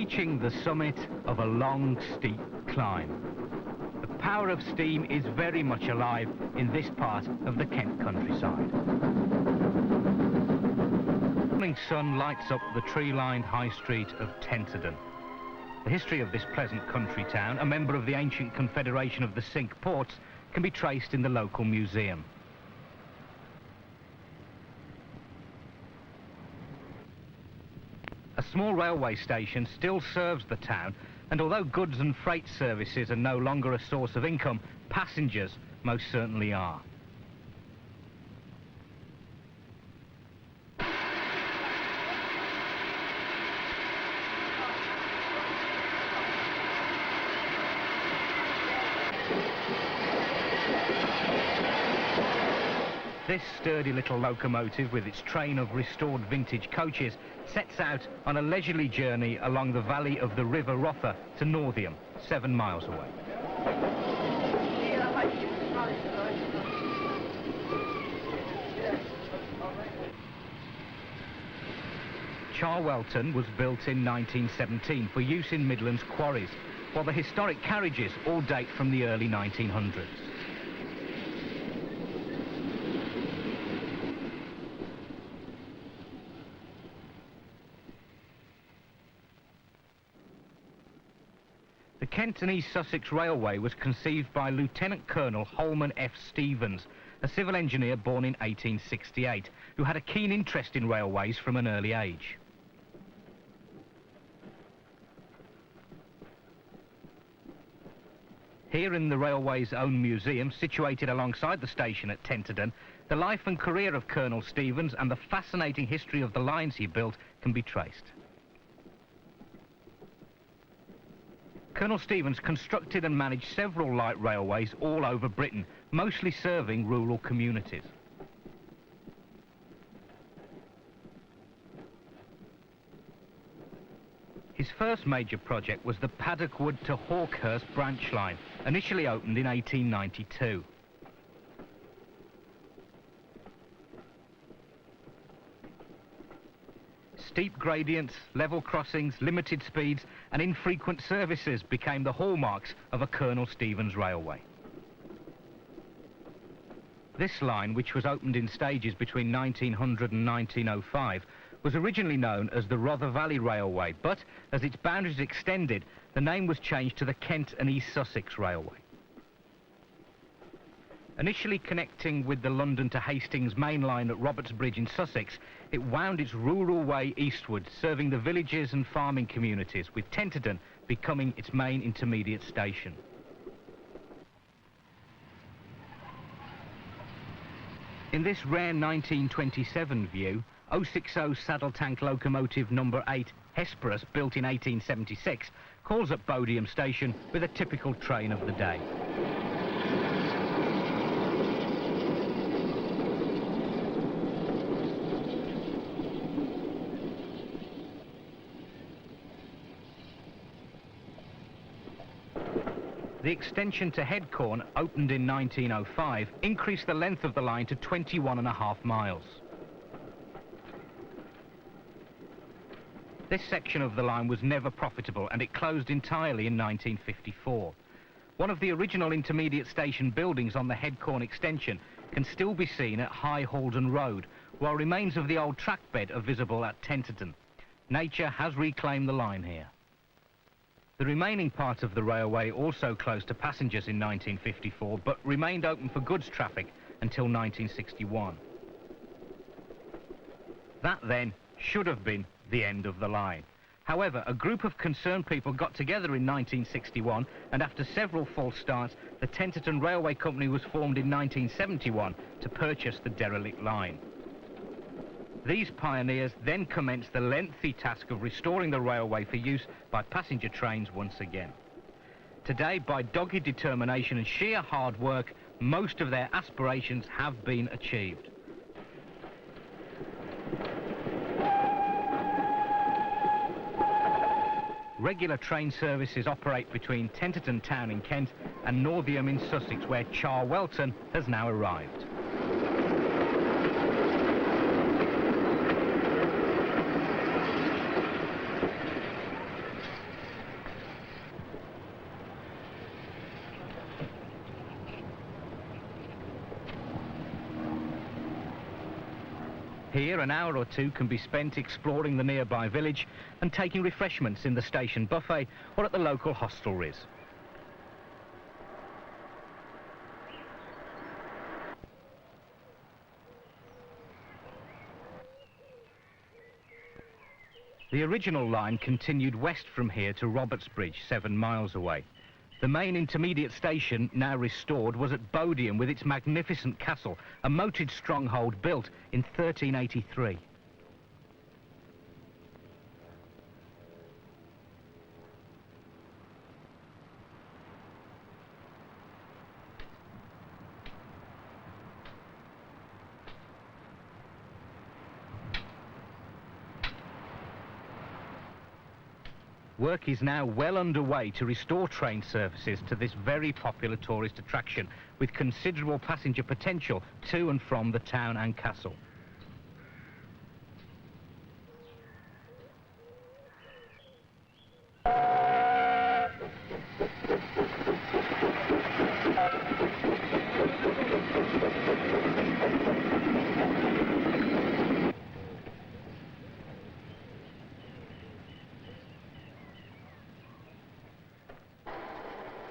reaching the summit of a long, steep climb. The power of steam is very much alive in this part of the Kent countryside. The morning sun lights up the tree-lined high street of Thinden. The history of this pleasant country town, a member of the ancient confederation of the Cinque Ports, can be traced in the local museum. A small railway station still serves the town, and although goods and freight services are no longer a source of income, passengers most certainly are. This sturdy little locomotive, with its train of restored vintage coaches, sets out on a leisurely journey along the valley of the River Rother to Northiam, 7 miles away. Charwelton was built in 1917 for use in Midlands quarries, while the historic carriages all date from the early 1900s. The Kent and East Sussex Railway was conceived by Lieutenant Colonel Holman F. Stevens, a civil engineer born in 1868, who had a keen interest in railways from an early age. Here in the railway's own museum, situated alongside the station at Thinden, the life and career of Colonel Stevens and the fascinating history of the lines he built can be traced. Colonel Stevens constructed and managed several light railways all over Britain, mostly serving rural communities. His first major project was the Paddock Wood to Hawkhurst branch line, initially opened in 1892. Steep gradients, level crossings, limited speeds and infrequent services became the hallmarks of a Colonel Stevens railway. This line, which was opened in stages between 1900 and 1905, was originally known as the Rother Valley Railway, but as its boundaries extended, the name was changed to the Kent and East Sussex Railway. Initially connecting with the London to Hastings main line at Robertsbridge in Sussex, it wound its rural way eastward, serving the villages and farming communities, with Thinden becoming its main intermediate station. In this rare 1927 view, 060 saddle tank locomotive number 8 Hesperus, built in 1876, calls at Bodiam Station with a typical train of the day. The extension to Headcorn, opened in 1905, increased the length of the line to 21.5 miles. This section of the line was never profitable and it closed entirely in 1954. One of the original intermediate station buildings on the Headcorn extension can still be seen at High Halden Road, while remains of the old track bed are visible at Thinden. Nature has reclaimed the line here. The remaining part of the railway also closed to passengers in 1954, but remained open for goods traffic until 1961. That then should have been the end of the line. However, a group of concerned people got together in 1961, and after several false starts, the Thinden Railway Company was formed in 1971 to purchase the derelict line. These pioneers then commenced the lengthy task of restoring the railway for use by passenger trains once again. Today, by dogged determination and sheer hard work, most of their aspirations have been achieved. Regular train services operate between Thinden town in Kent and Northiam in Sussex, where Charwelton has now arrived. Here, an hour or two can be spent exploring the nearby village and taking refreshments in the station buffet or at the local hostelries. The original line continued west from here to Robertsbridge, 7 miles away. The main intermediate station, now restored, was at Bodiam with its magnificent castle, a moated stronghold built in 1383. Work is now well underway to restore train services to this very popular tourist attraction, with considerable passenger potential to and from the town and castle.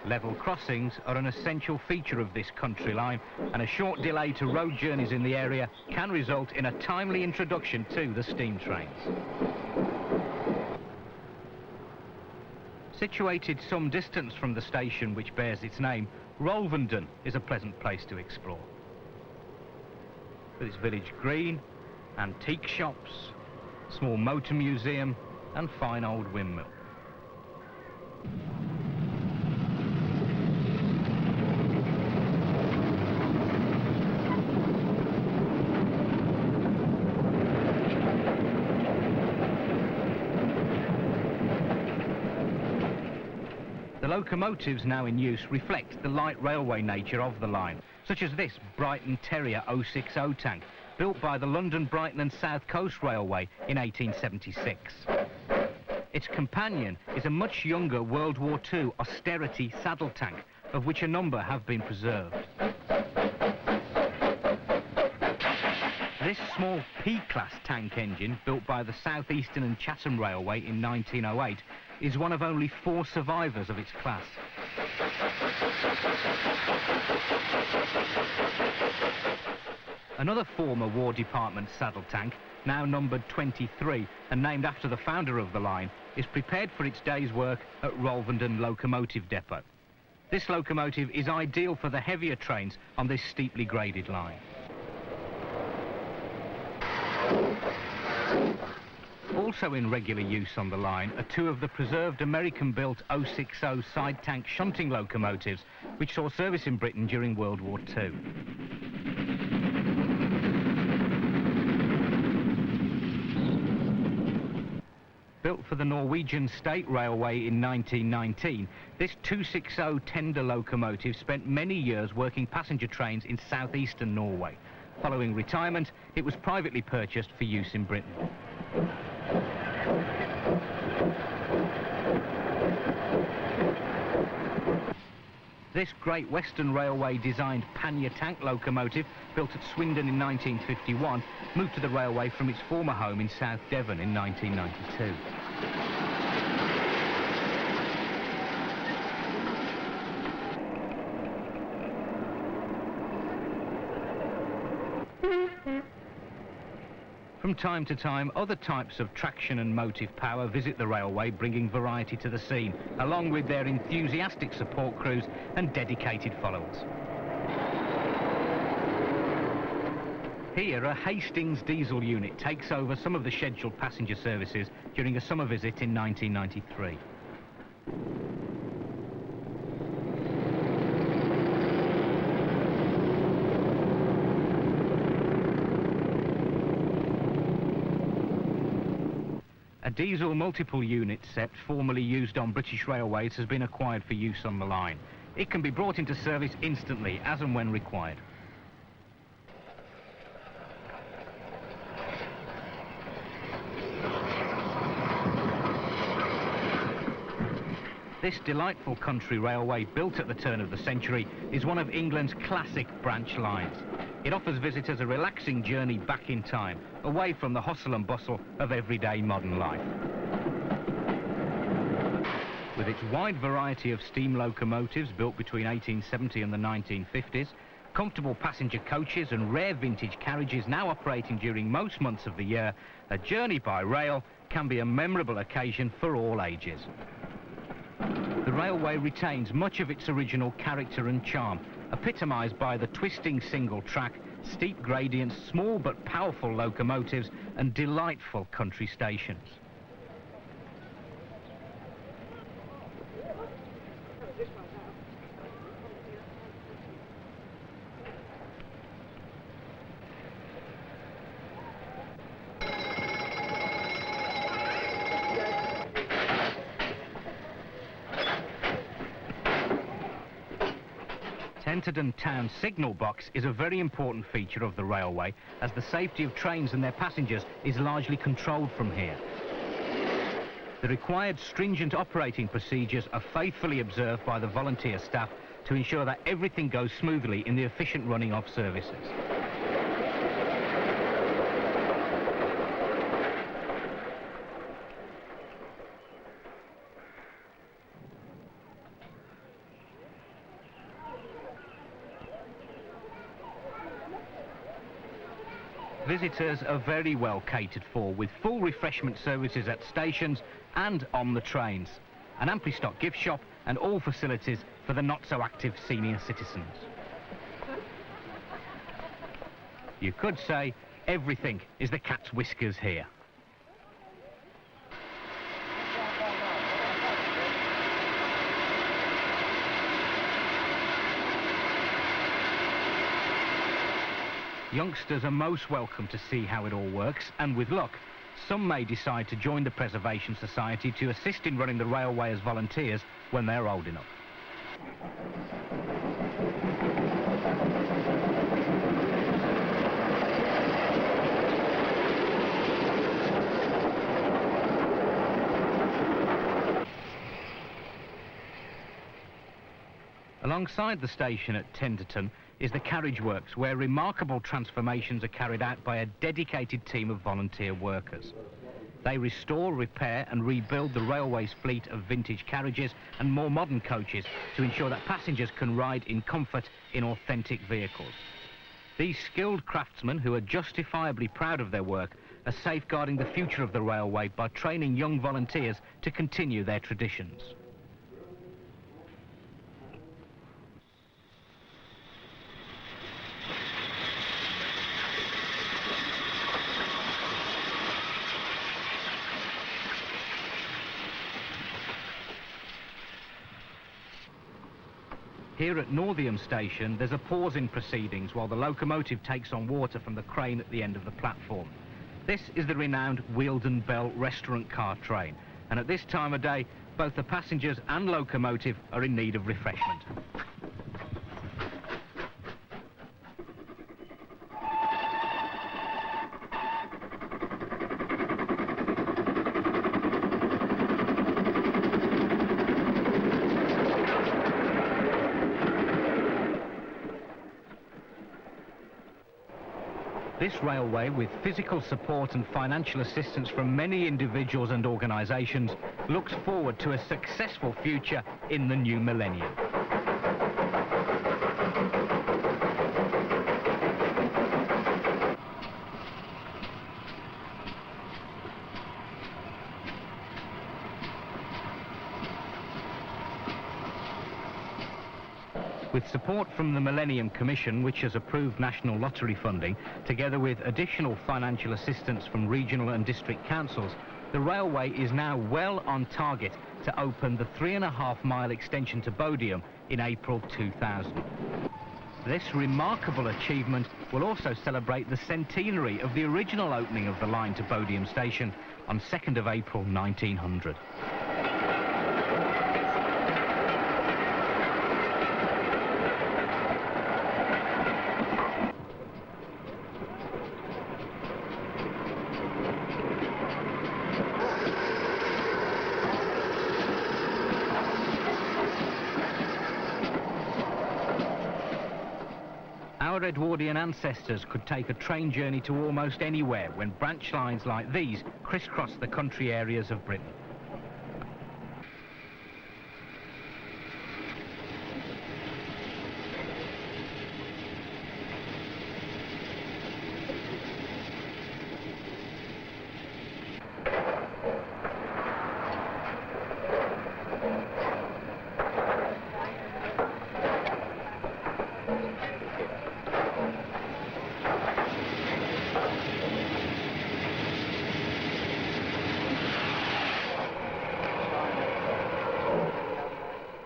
Level crossings are an essential feature of this country line, and a short delay to road journeys in the area can result in a timely introduction to the steam trains. Situated some distance from the station which bears its name, Rolvenden is a pleasant place to explore. With its village green, antique shops, small motor museum and fine old windmill. The locomotives now in use reflect the light railway nature of the line, such as this Brighton Terrier 060 tank, built by the London, Brighton and South Coast Railway in 1876. Its companion is a much younger World War II austerity saddle tank, of which a number have been preserved. This small P-class tank engine, built by the South Eastern and Chatham Railway in 1908, is one of only 4 survivors of its class. Another former War Department saddle tank, now numbered 23 and named after the founder of the line, is prepared for its day's work at Rolvenden Locomotive Depot. This locomotive is ideal for the heavier trains on this steeply graded line. Also in regular use on the line are 2 of the preserved American-built 060 side tank shunting locomotives, which saw service in Britain during World War II. Built for the Norwegian State Railway in 1919, this 260 tender locomotive spent many years working passenger trains in southeastern Norway. Following retirement, it was privately purchased for use in Britain. This Great Western Railway designed pannier tank locomotive, built at Swindon in 1951, moved to the railway from its former home in South Devon in 1992. From time to time, other types of traction and motive power visit the railway, bringing variety to the scene, along with their enthusiastic support crews and dedicated followers. Here, a Hastings diesel unit takes over some of the scheduled passenger services during a summer visit in 1993. A diesel multiple unit set formerly used on British Railways has been acquired for use on the line. It can be brought into service instantly, as and when required. This delightful country railway, built at the turn of the century, is one of England's classic branch lines. It offers visitors a relaxing journey back in time, away from the hustle and bustle of everyday modern life. With its wide variety of steam locomotives built between 1870 and the 1950s, comfortable passenger coaches and rare vintage carriages now operating during most months of the year, a journey by rail can be a memorable occasion for all ages. The railway retains much of its original character and charm, epitomised by the twisting single track, steep gradients, small but powerful locomotives and delightful country stations. Thinden town signal box is a very important feature of the railway, as the safety of trains and their passengers is largely controlled from here. The required stringent operating procedures are faithfully observed by the volunteer staff to ensure that everything goes smoothly in the efficient running of services. Visitors are very well catered for, with full refreshment services at stations and on the trains, an amply stocked gift shop and all facilities for the not-so-active senior citizens. You could say everything is the cat's whiskers here. Youngsters are most welcome to see how it all works, and with luck, some may decide to join the Preservation Society to assist in running the railway as volunteers when they're old enough. Alongside the station at Thinden is the carriage works, where remarkable transformations are carried out by a dedicated team of volunteer workers. They restore, repair and rebuild the railway's fleet of vintage carriages and more modern coaches to ensure that passengers can ride in comfort in authentic vehicles. These skilled craftsmen, who are justifiably proud of their work, are safeguarding the future of the railway by training young volunteers to continue their traditions. Here at Northiam Station, there's a pause in proceedings while the locomotive takes on water from the crane at the end of the platform. This is the renowned Weald and Bell restaurant car train, and at this time of day, both the passengers and locomotive are in need of refreshment. This railway, with physical support and financial assistance from many individuals and organisations, looks forward to a successful future in the new millennium. With support from the Millennium Commission, which has approved national lottery funding, together with additional financial assistance from regional and district councils, the railway is now well on target to open the 3.5-mile extension to Bodiam in April 2000. This remarkable achievement will also celebrate the centenary of the original opening of the line to Bodiam Station on 2nd of April 1900. Our Edwardian ancestors could take a train journey to almost anywhere when branch lines like these crisscrossed the country areas of Britain.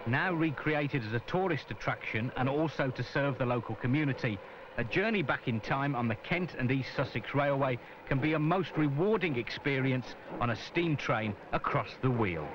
Now recreated as a tourist attraction and also to serve the local community, a journey back in time on the Kent and East Sussex Railway can be a most rewarding experience on a steam train across the Weald.